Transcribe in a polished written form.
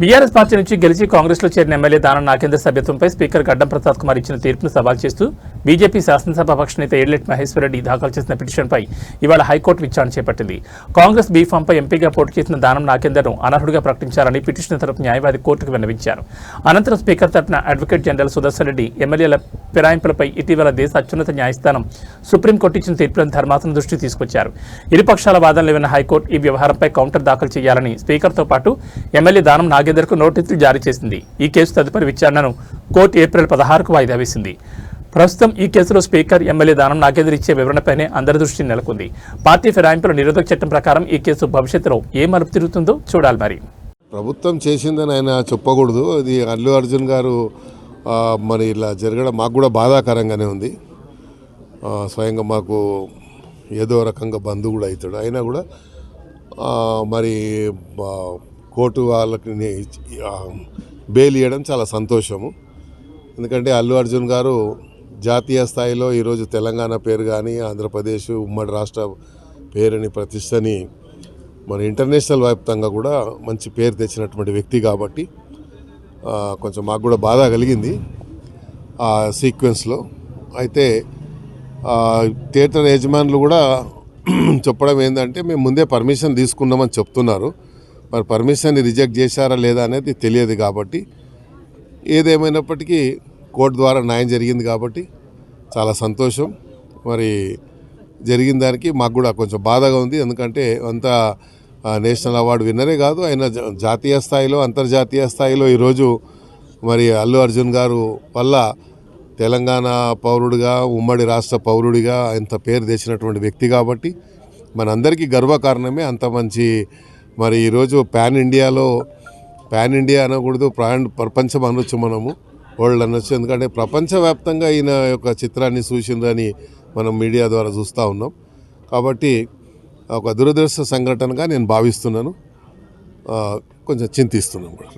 BRS party నుంచి గెలిచి కాంగ్రెస్లో చేరిన ఎమ్మెల్యే దానం నాగేంద్ర సభ్యత్వంపై స్పీకర్ గడ్డం ప్రసాద్ కుమార్ ఇచ్చిన తీర్పును సవాల్ చేస్తూ బీజేపీ శాసనసభాపక్ష నేత ఏడ్లెట్ మహేశ్వరరెడ్డి దాఖలు చేసిన పిటిషన్పై ఇవాళ హైకోర్టు విచారణ చేపట్టింది. కాంగ్రెస్ బీఫామ్పై ఎంపీగా పోటీ చేసిన దానం నాగేందర్ను అనర్హుడిగా ప్రకటించాలని పిటిషన్ తరపు న్యాయవాది కోర్టుకు విన్నవించారు. అనంతరం స్పీకర్ తరపున అడ్వకేట్ జనరల్ సుదర్శన్ రెడ్డి ఎమ్మెల్యేల ఫిరాయింపులపై ఇటీవల దేశ అత్యున్నత న్యాయస్థానం సుప్రీంకోర్టు ఇచ్చిన తీర్పులను ధర్మాసనం దృష్టికి తీసుకొచ్చారు. ఇరుపక్షాల వాదనలు విన్న హైకోర్టు ఈ వ్యవహారంపై కౌంటర్ దాఖలు చేయాలని స్పీకర్తో పాటు ఎమ్మెల్యే దానం నాగేందర్కు నోటీసులు జారీ చేసింది. ఈ కేసు తదుపరి విచారణను కోర్టు ఏప్రిల్ 16కు వాయిదా వేసింది. ప్రస్తుతం ఈ కేసులో స్పీకర్ ఎమ్మెల్యే దానం నాగేందర్ ఇచ్చే వివరణపైనే అందరి దృష్టి నెలకొంది. పార్టీ ఫిరాయింపుల నిరోధక చట్టం ప్రకారం ఈ కేసు భవిష్యత్తులో ఏ మలుపు తిరుగుతుందో చూడాలి. మరి ప్రభుత్వం చేసిందని ఆయన చెప్పకూడదు. అది అల్లు అర్జున్ గారు మరి ఇలా జరగడం మాకు కూడా బాధాకరంగానే ఉంది. స్వయంగా మాకు ఏదో రకంగా బంధువు కూడా అవుతాడు. అయినా కూడా మరి కోర్టు వాళ్ళకి బెయిల్ ఇవ్వడం చాలా సంతోషము. ఎందుకంటే అల్లు అర్జున్ గారు జాతీయ స్థాయిలో ఈరోజు తెలంగాణ పేరు కానీ ఆంధ్రప్రదేశ్ ఉమ్మడి రాష్ట్ర పేరుని ప్రతిష్టని మన ఇంటర్నేషనల్ వ్యాప్తంగా కూడా మంచి పేరు తెచ్చినటువంటి వ్యక్తి కాబట్టి కొంచెం మాకు కూడా బాధ కలిగింది ఆ సీక్వెన్స్లో. అయితే థియేటర్ యజమానులు కూడా చెప్పడం ఏంటంటే మేము ముందే పర్మిషన్ తీసుకున్నామని చెప్తున్నారు. మరి పర్మిషన్ని రిజెక్ట్ చేశారా లేదా అనేది తెలియదు. కాబట్టి ఏదేమైనప్పటికీ కోర్టు ద్వారా న్యాయం జరిగింది కాబట్టి చాలా సంతోషం. మరి జరిగిన దానికి మాకు కూడా కొంచెం బాధగా ఉంది. ఎందుకంటే అంతా నేషనల్ అవార్డు విన్నరే కాదు, ఆయన జాతీయ స్థాయిలో అంతర్జాతీయ స్థాయిలో ఈరోజు మరి అల్లు అర్జున్ గారు వల్ల తెలంగాణ పౌరుడిగా ఉమ్మడి రాష్ట్ర పౌరుడిగా ఇంత పేరు తెచ్చినటువంటి వ్యక్తి కాబట్టి మనందరికీ గర్వకారణమే. అంత మంచి మరి ఈరోజు పాన్ ఇండియా అనకూడదు, ప్రపంచం అనొచ్చు, మనము వరల్డ్ అనొచ్చు. ఎందుకంటే ప్రపంచవ్యాప్తంగా ఈయన యొక్క చిత్రాన్ని చూసిందని మనం మీడియా ద్వారా చూస్తూ ఉన్నాం. కాబట్టి ఒక దురదృష్ట సంఘటనగా నేను భావిస్తున్నాను, కొంచెం చింతిస్తున్నాను కూడా.